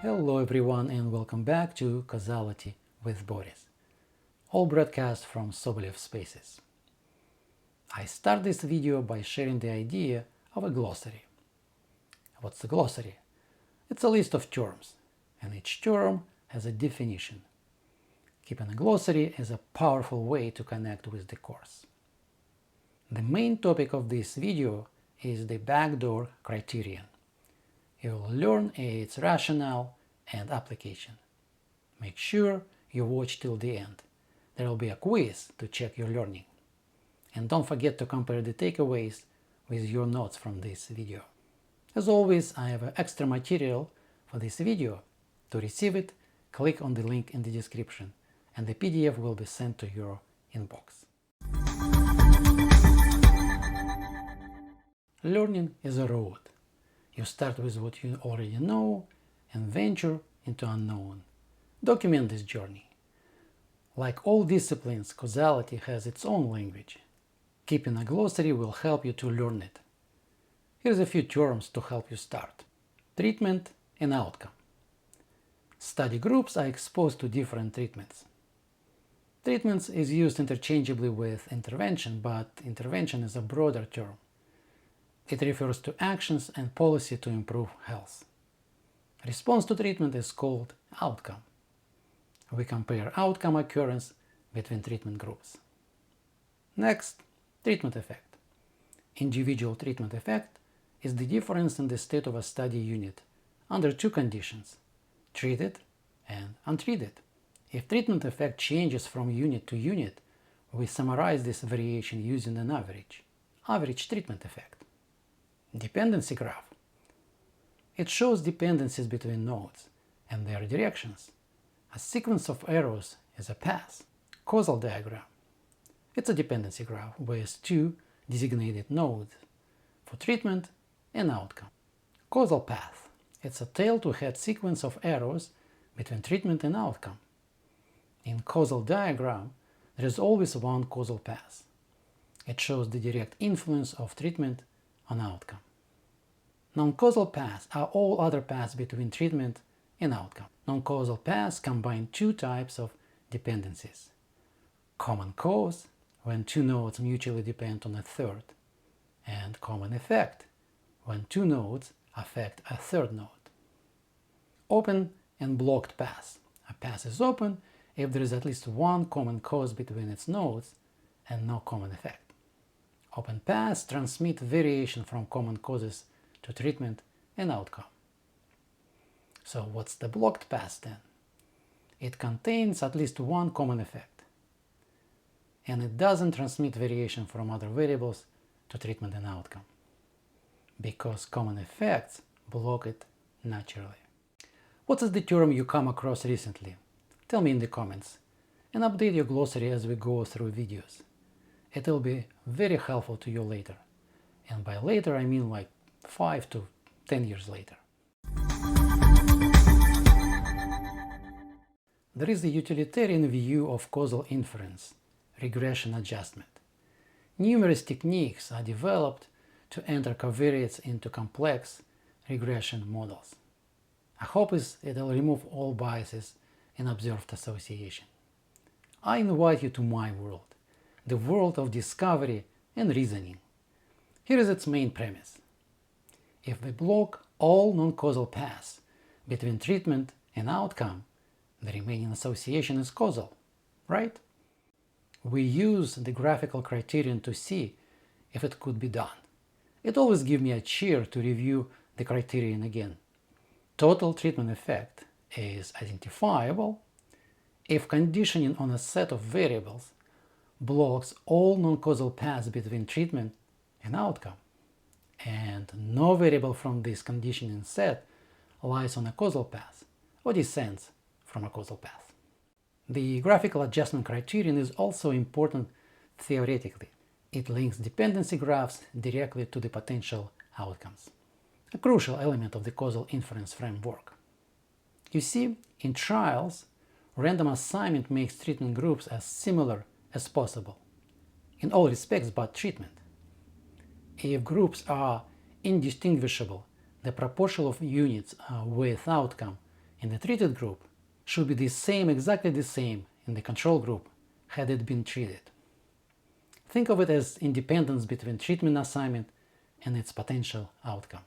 Hello everyone and welcome back to Causality with Boris, all broadcast from SobolevSpaces. I start this video by sharing the idea of a glossary. What's a glossary? It's a list of terms, and each term has a definition. Keeping a glossary is a powerful way to connect with the course. The main topic of this video is the backdoor criterion. You will learn its rationale and application. Make sure you watch till the end. There will be a quiz to check your learning. And don't forget to compare the takeaways with your notes from this video. As always, I have extra material for this video. To receive it, click on the link in the description, and the PDF will be sent to your inbox. Learning is a road. You start with what you already know and venture into unknown. Document this journey. Like all disciplines, causality has its own language. Keeping a glossary will help you to learn it. Here's a few terms to help you start. Treatment and outcome. Study groups are exposed to different treatments. Treatments is used interchangeably with intervention, but intervention is a broader term. It refers to actions and policy to improve health. Response to treatment is called outcome. We compare outcome occurrence between treatment groups. Next, treatment effect. Individual treatment effect is the difference in the state of a study unit under two conditions: treated and untreated. If treatment effect changes from unit to unit, we summarize this variation using an average treatment effect. Dependency graph. It shows dependencies between nodes and their directions. A sequence of arrows is a path. Causal diagram. It's a dependency graph with two designated nodes for treatment and outcome. Causal path. It's a tail-to-head sequence of arrows between treatment and outcome. In causal diagram, there is always one causal path. It shows the direct influence of treatment on outcome. Non-causal paths are all other paths between treatment and outcome. Non-causal paths combine two types of dependencies. Common cause, when two nodes mutually depend on a third, and common effect, when two nodes affect a third node. Open and blocked paths. A path is open if there is at least one common cause between its nodes and no common effect. Open paths transmit variation from common causes to treatment and outcome. So what's the blocked path then? It contains at least one common effect, and it doesn't transmit variation from other variables to treatment and outcome, because common effects block it naturally. What is the term you come across recently? Tell me in the comments, and update your glossary as we go through videos. It will be very helpful to you later, and by later I mean like 5 to 10 years later. There is the utilitarian view of causal inference, regression adjustment. Numerous techniques are developed to enter covariates into complex regression models. I hope it will remove all biases in observed association. I invite you to my world, the world of discovery and reasoning. Here is its main premise. If we block all non-causal paths between treatment and outcome, the remaining association is causal, right? We use the graphical criterion to see if it could be done. It always gives me a cheer to review the criterion again. Total treatment effect is identifiable if conditioning on a set of variables blocks all non-causal paths between treatment and outcome, and no variable from this conditioning set lies on a causal path or descends from a causal path. The graphical adjustment criterion is also important theoretically. It links dependency graphs directly to the potential outcomes, a crucial element of the causal inference framework. You see, in trials, random assignment makes treatment groups as similar as possible, in all respects but treatment. If groups are indistinguishable, the proportion of units with outcome in the treated group should be exactly the same in the control group had it been treated. Think of it as independence between treatment assignment and its potential outcome.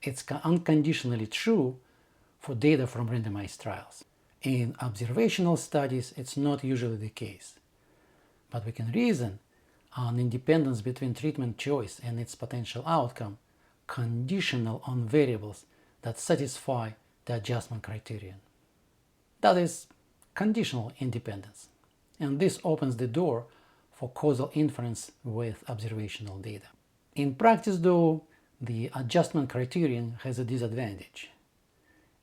It's unconditionally true for data from randomized trials. In observational studies, it's not usually the case, but we can reason on independence between treatment choice and its potential outcome conditional on variables that satisfy the adjustment criterion. That is conditional independence, and this opens the door for causal inference with observational data. In practice, though, the adjustment criterion has a disadvantage.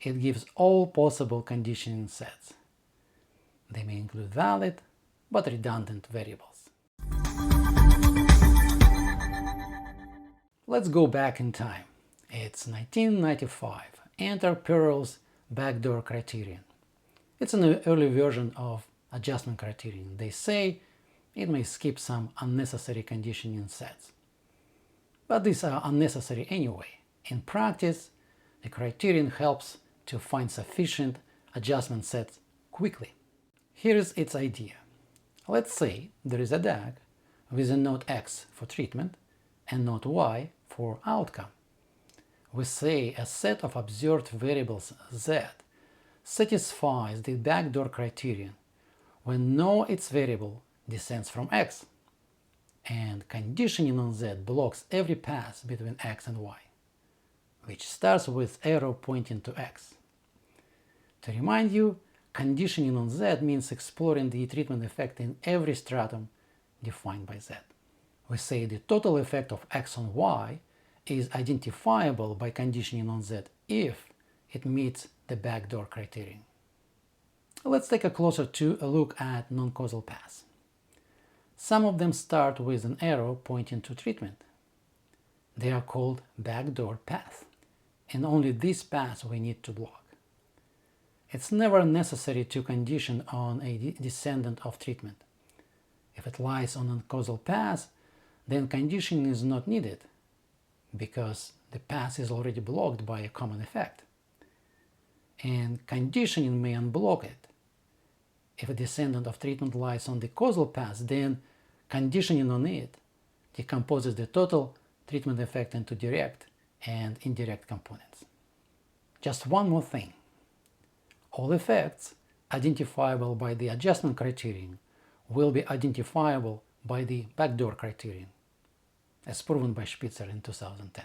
It gives all possible conditioning sets. They may include valid but redundant variables. Let's go back in time. It's 1995. Enter Pearl's backdoor criterion. It's an early version of adjustment criterion. They say it may skip some unnecessary conditioning sets. But these are unnecessary anyway. In practice, the criterion helps to find sufficient adjustment sets quickly. Here is its idea. Let's say there is a DAG with a node X for treatment and node Y for outcome. We say a set of observed variables Z satisfies the backdoor criterion when no its variable descends from X, and conditioning on Z blocks every pass between X and Y, which starts with arrow pointing to X. To remind you, conditioning on Z means exploring the treatment effect in every stratum defined by Z. We say the total effect of X on Y is identifiable by conditioning on Z if it meets the backdoor criterion. Let's take a closer look at non-causal paths. Some of them start with an arrow pointing to treatment. They are called backdoor paths, and only these paths we need to block. It's never necessary to condition on a descendant of treatment. If it lies on a causal path, then conditioning is not needed, because the path is already blocked by a common effect. And conditioning may unblock it. If a descendant of treatment lies on the causal path, then conditioning on it decomposes the total treatment effect into direct and indirect components. Just one more thing. All effects identifiable by the adjustment criterion will be identifiable by the backdoor criterion, as proven by Spitzer in 2010.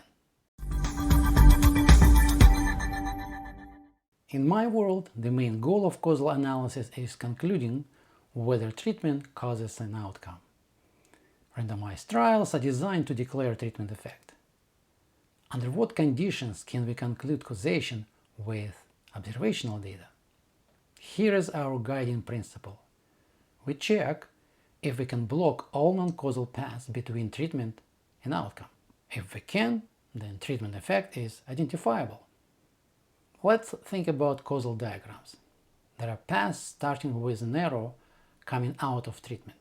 In my world, the main goal of causal analysis is concluding whether treatment causes an outcome. Randomized trials are designed to declare treatment effect. Under what conditions can we conclude causation with observational data? Here is our guiding principle. We check if we can block all non-causal paths between treatment and outcome. If we can, then treatment effect is identifiable. Let's think about causal diagrams. There are paths starting with an arrow coming out of treatment.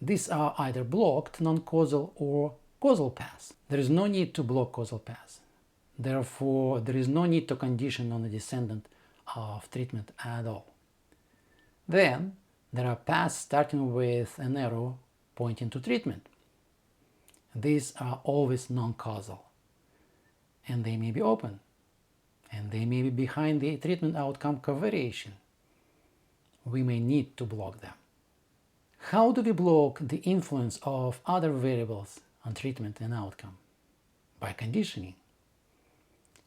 These are either blocked non-causal or causal paths. There is no need to block causal paths. Therefore, there is no need to condition on a descendant of treatment at all. Then, there are paths starting with an arrow pointing to treatment. These are always non-causal, and they may be open, and they may be behind the treatment outcome covariation. We may need to block them. How do we block the influence of other variables on treatment and outcome? By conditioning.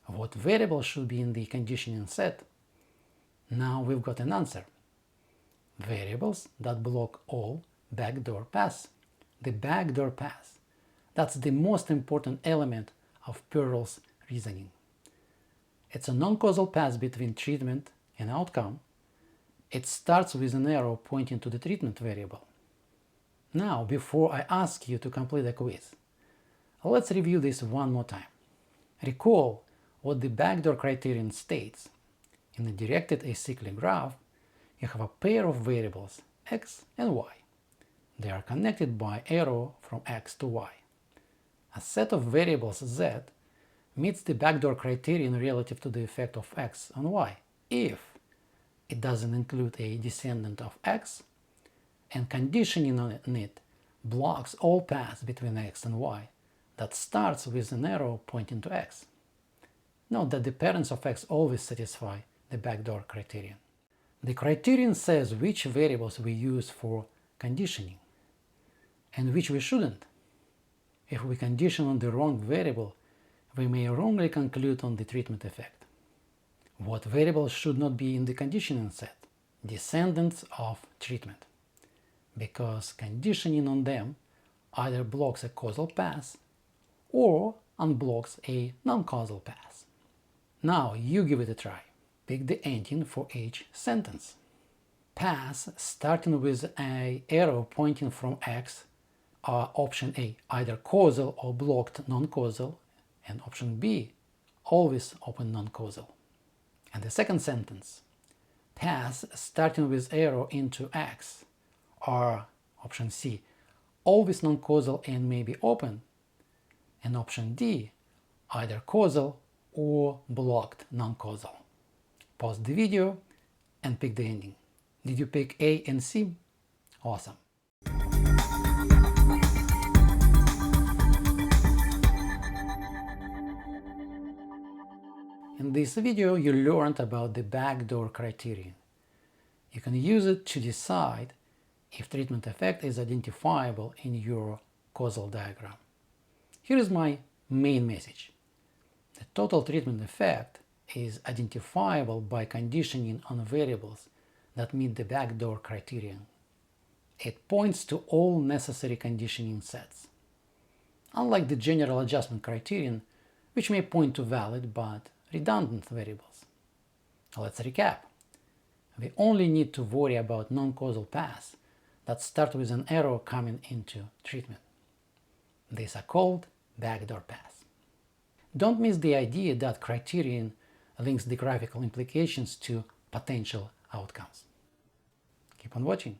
What variables should be in the conditioning set? Now we've got an answer. Variables that block all backdoor paths. The backdoor path. That's the most important element of Pearl's reasoning. It's a non-causal path between treatment and outcome. It starts with an arrow pointing to the treatment variable. Now, before I ask you to complete the quiz, let's review this one more time. Recall what the backdoor criterion states. In a directed acyclic graph, you have a pair of variables x and y. They are connected by arrow from x to y. A set of variables z meets the backdoor criterion relative to the effect of x on y if it doesn't include a descendant of x and conditioning on it blocks all paths between x and y that starts with an arrow pointing to x. Note that the parents of x always satisfy the backdoor criterion. The criterion says which variables we use for conditioning and which we shouldn't. If we condition on the wrong variable, we may wrongly conclude on the treatment effect. What variables should not be in the conditioning set? Descendants of treatment, because conditioning on them either blocks a causal path or unblocks a non-causal path. Now you give it a try. Pick the ending for each sentence. Paths starting with an arrow pointing from x are option A, either causal or blocked non-causal, and option B, always open non-causal. And the second sentence, paths starting with arrow into x are option C, always non-causal and may be open, and option D, either causal or blocked non-causal. Pause the video and pick the ending. Did you pick A and C? Awesome. In this video you learned about the backdoor criterion. You can use it to decide if treatment effect is identifiable in your causal diagram. Here is my main message. The total treatment effect is identifiable by conditioning on variables that meet the backdoor criterion. It points to all necessary conditioning sets. Unlike the general adjustment criterion, which may point to valid but redundant variables. Let's recap. We only need to worry about non-causal paths that start with an arrow coming into treatment. These are called backdoor paths. Don't miss the idea that criterion links the graphical implications to potential outcomes. Keep on watching.